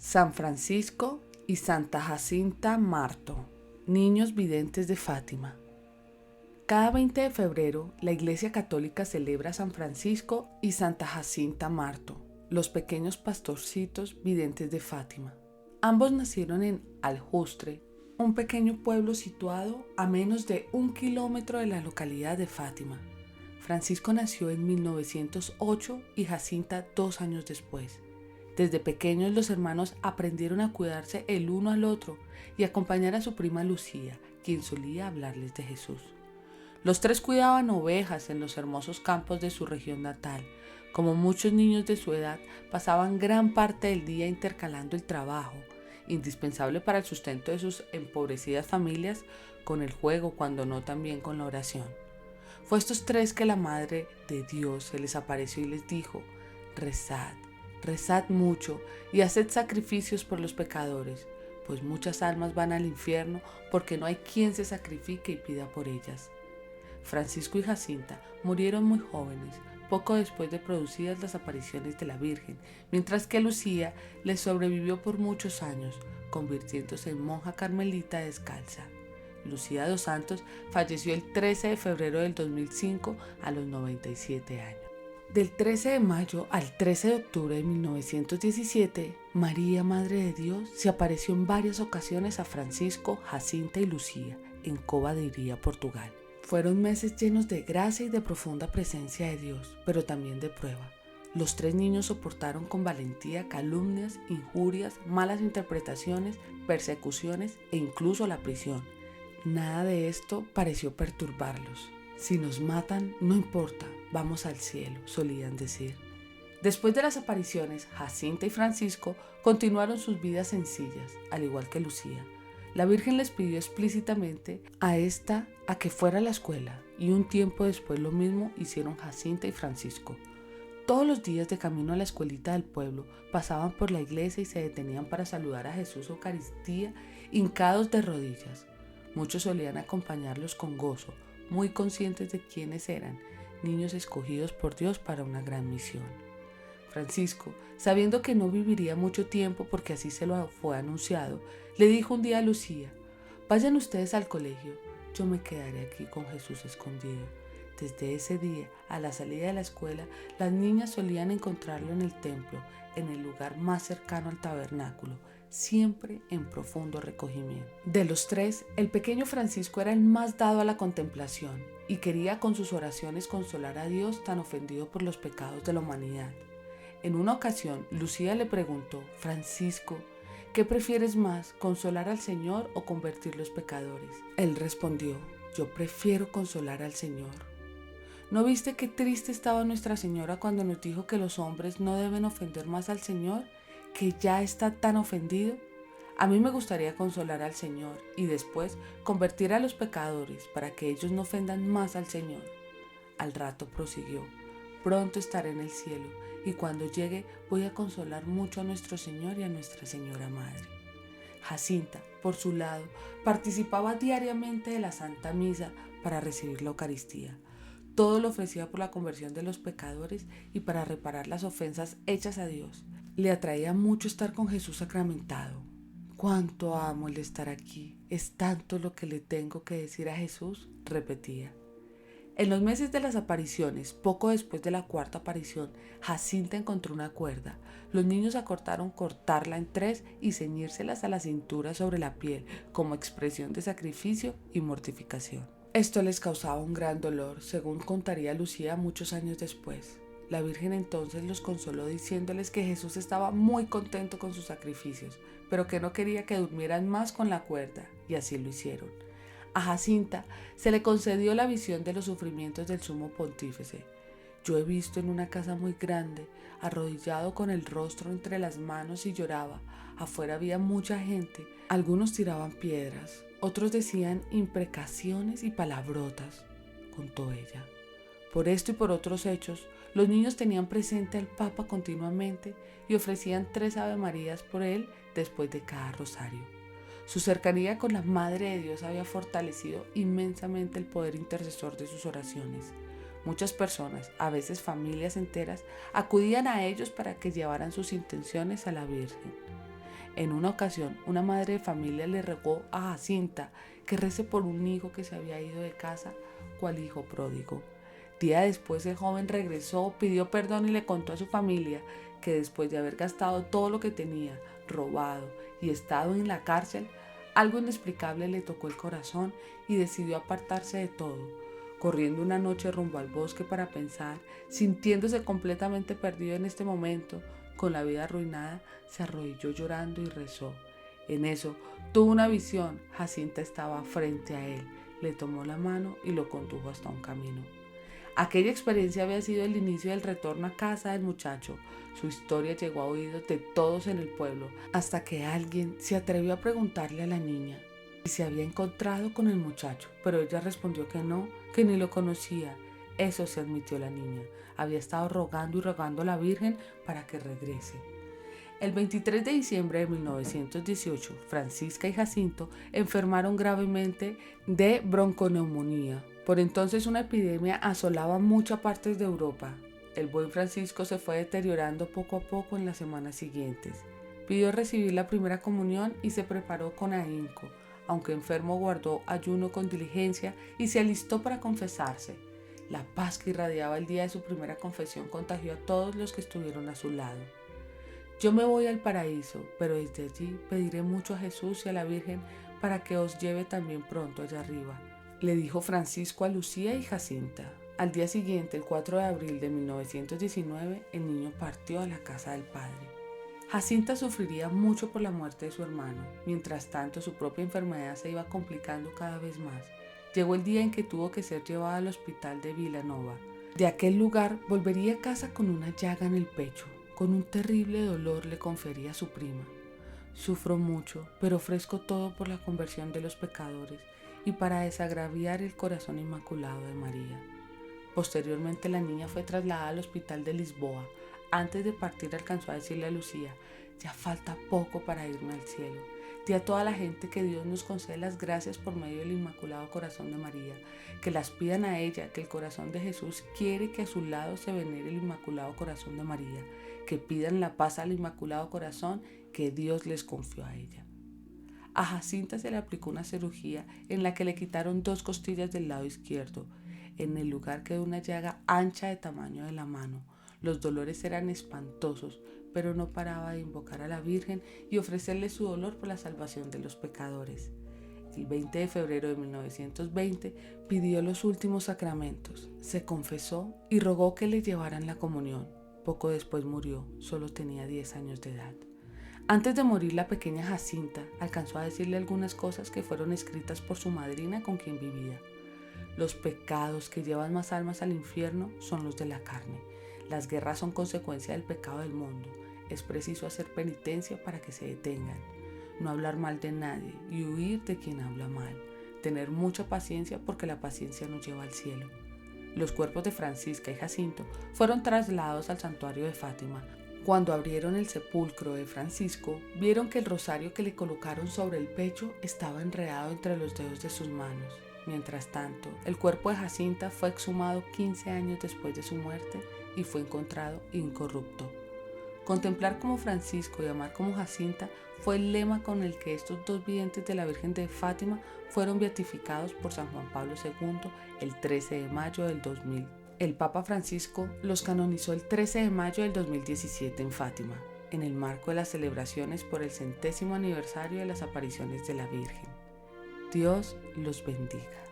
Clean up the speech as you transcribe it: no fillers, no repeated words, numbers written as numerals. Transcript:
San Francisco y Santa Jacinta Marto, niños videntes de Fátima. Cada 20 de febrero, la Iglesia Católica celebra a San Francisco y Santa Jacinta Marto, los pequeños pastorcitos videntes de Fátima. Ambos nacieron en Aljustre, un pequeño pueblo situado a menos de 1 kilómetro de la localidad de Fátima. Francisco nació en 1908 y Jacinta 2 años después. Desde pequeños los hermanos aprendieron a cuidarse el uno al otro y acompañar a su prima Lucía, quien solía hablarles de Jesús. Los tres cuidaban ovejas en los hermosos campos de su región natal. Como muchos niños de su edad, pasaban gran parte del día intercalando el trabajo, indispensable para el sustento de sus empobrecidas familias, con el juego, cuando no también con la oración. Fue a estos tres que la Madre de Dios se les apareció y les dijo: rezad. Rezad mucho y haced sacrificios por los pecadores, pues muchas almas van al infierno porque no hay quien se sacrifique y pida por ellas. Francisco y Jacinta murieron muy jóvenes, poco después de producidas las apariciones de la Virgen, mientras que Lucía les sobrevivió por muchos años, convirtiéndose en monja carmelita descalza. Lucía dos Santos falleció el 13 de febrero del 2005 a los 97 años. Del 13 de mayo al 13 de octubre de 1917, María, Madre de Dios, se apareció en varias ocasiones a Francisco, Jacinta y Lucía en Cova de Iría, Portugal. Fueron meses llenos de gracia y de profunda presencia de Dios, pero también de prueba. Los tres niños soportaron con valentía calumnias, injurias, malas interpretaciones, persecuciones e incluso la prisión. Nada de esto pareció perturbarlos. Si nos matan, no importa, vamos al cielo, solían decir. Después de las apariciones, Jacinta y Francisco continuaron sus vidas sencillas, al igual que Lucía. La Virgen les pidió explícitamente a esta a que fuera a la escuela, y un tiempo después lo mismo hicieron Jacinta y Francisco. Todos los días de camino a la escuelita del pueblo pasaban por la iglesia y se detenían para saludar a Jesús Eucaristía, hincados de rodillas. Muchos solían acompañarlos con gozo, muy conscientes de quiénes eran, niños escogidos por Dios para una gran misión. Francisco, sabiendo que no viviría mucho tiempo porque así se lo fue anunciado, le dijo un día a Lucía: vayan ustedes al colegio, yo me quedaré aquí con Jesús escondido. Desde ese día, a la salida de la escuela, las niñas solían encontrarlo en el templo, en el lugar más cercano al tabernáculo, siempre en profundo recogimiento. De los tres, el pequeño Francisco era el más dado a la contemplación y quería con sus oraciones consolar a Dios tan ofendido por los pecados de la humanidad. En una ocasión, Lucía le preguntó: Francisco, ¿qué prefieres más, consolar al Señor o convertir los pecadores? Él respondió: yo prefiero consolar al Señor. ¿No viste qué triste estaba Nuestra Señora cuando nos dijo que los hombres no deben ofender más al Señor, que ya está tan ofendido? A mí me gustaría consolar al Señor y después convertir a los pecadores para que ellos no ofendan más al Señor. Al rato prosiguió: pronto estaré en el cielo y cuando llegue voy a consolar mucho a nuestro Señor y a Nuestra Señora Madre. Jacinta, por su lado, participaba diariamente de la Santa Misa para recibir la Eucaristía. Todo lo ofrecía por la conversión de los pecadores y para reparar las ofensas hechas a Dios. Le atraía mucho estar con Jesús sacramentado. «Cuánto amo el estar aquí, es tanto lo que le tengo que decir a Jesús», repetía. En los meses de las apariciones, poco después de la cuarta aparición, Jacinta encontró una cuerda. Los niños acordaron cortarla en 3 y ceñírselas a la cintura sobre la piel, como expresión de sacrificio y mortificación. Esto les causaba un gran dolor, según contaría Lucía muchos años después. La Virgen entonces los consoló diciéndoles que Jesús estaba muy contento con sus sacrificios, pero que no quería que durmieran más con la cuerda, y así lo hicieron. A Jacinta se le concedió la visión de los sufrimientos del sumo pontífice. Yo he visto en una casa muy grande, arrodillado con el rostro entre las manos y lloraba. Afuera había mucha gente, algunos tiraban piedras, otros decían imprecaciones y palabrotas, contó ella. Por esto y por otros hechos, los niños tenían presente al Papa continuamente y ofrecían 3 avemarías por él después de cada rosario. Su cercanía con la Madre de Dios había fortalecido inmensamente el poder intercesor de sus oraciones. Muchas personas, a veces familias enteras, acudían a ellos para que llevaran sus intenciones a la Virgen. En una ocasión, una madre de familia le rogó a Jacinta que rece por un hijo que se había ido de casa, cual hijo pródigo. Día después el joven regresó, pidió perdón y le contó a su familia que después de haber gastado todo lo que tenía, robado y estado en la cárcel, algo inexplicable le tocó el corazón y decidió apartarse de todo. Corriendo una noche rumbo al bosque para pensar, sintiéndose completamente perdido en este momento, con la vida arruinada, se arrodilló llorando y rezó. En eso tuvo una visión. Jacinta estaba frente a él, le tomó la mano y lo condujo hasta un camino. Aquella experiencia había sido el inicio del retorno a casa del muchacho. Su historia llegó a oídos de todos en el pueblo, hasta que alguien se atrevió a preguntarle a la niña si se había encontrado con el muchacho, pero ella respondió que no, que ni lo conocía. Eso se admitió la niña. Había estado rogando y rogando a la Virgen para que regrese. El 23 de diciembre de 1918, Francisca y Jacinto enfermaron gravemente de bronconeumonía. Por entonces una epidemia asolaba muchas partes de Europa. El buen Francisco se fue deteriorando poco a poco en las semanas siguientes. Pidió recibir la primera comunión y se preparó con ahínco. Aunque enfermo, guardó ayuno con diligencia y se alistó para confesarse. La paz que irradiaba el día de su primera confesión contagió a todos los que estuvieron a su lado. Yo me voy al paraíso, pero desde allí pediré mucho a Jesús y a la Virgen para que os lleve también pronto allá arriba, le dijo Francisco a Lucía y Jacinta. Al día siguiente, el 4 de abril de 1919, el niño partió a la casa del padre. Jacinta sufriría mucho por la muerte de su hermano. Mientras tanto, su propia enfermedad se iba complicando cada vez más. Llegó el día en que tuvo que ser llevada al hospital de Vilanova. De aquel lugar volvería a casa con una llaga en el pecho. Con un terrible dolor le confería a su prima. Sufro mucho, pero ofrezco todo por la conversión de los pecadores y para desagraviar el corazón inmaculado de María. Posteriormente la niña fue trasladada al hospital de Lisboa. Antes de partir alcanzó a decirle a Lucía: ya falta poco para irme al cielo. Di a toda la gente que Dios nos concede las gracias por medio del Inmaculado Corazón de María, que las pidan a ella, que el corazón de Jesús quiere que a su lado se venere el Inmaculado Corazón de María, que pidan la paz al Inmaculado Corazón que Dios les confió a ella. A Jacinta se le aplicó una cirugía en la que le quitaron 2 costillas del lado izquierdo. En el lugar quedó una llaga ancha de tamaño de la mano. Los dolores eran espantosos, pero no paraba de invocar a la Virgen y ofrecerle su dolor por la salvación de los pecadores. El 20 de febrero de 1920 pidió los últimos sacramentos, se confesó y rogó que le llevaran la comunión. Poco después murió, solo tenía 10 años de edad. Antes de morir, la pequeña Jacinta alcanzó a decirle algunas cosas que fueron escritas por su madrina con quien vivía. Los pecados que llevan más almas al infierno son los de la carne. Las guerras son consecuencia del pecado del mundo. Es preciso hacer penitencia para que se detengan. No hablar mal de nadie y huir de quien habla mal. Tener mucha paciencia porque la paciencia nos lleva al cielo. Los cuerpos de Francisca y Jacinto fueron trasladados al santuario de Fátima. Cuando abrieron el sepulcro de Francisco, vieron que el rosario que le colocaron sobre el pecho estaba enredado entre los dedos de sus manos. Mientras tanto, el cuerpo de Jacinta fue exhumado 15 años después de su muerte y fue encontrado incorrupto. Contemplar como Francisco y amar como Jacinta fue el lema con el que estos 2 videntes de la Virgen de Fátima fueron beatificados por San Juan Pablo II el 13 de mayo del 2000. El Papa Francisco los canonizó el 13 de mayo del 2017 en Fátima, en el marco de las celebraciones por el 100º aniversario de las apariciones de la Virgen. Dios los bendiga.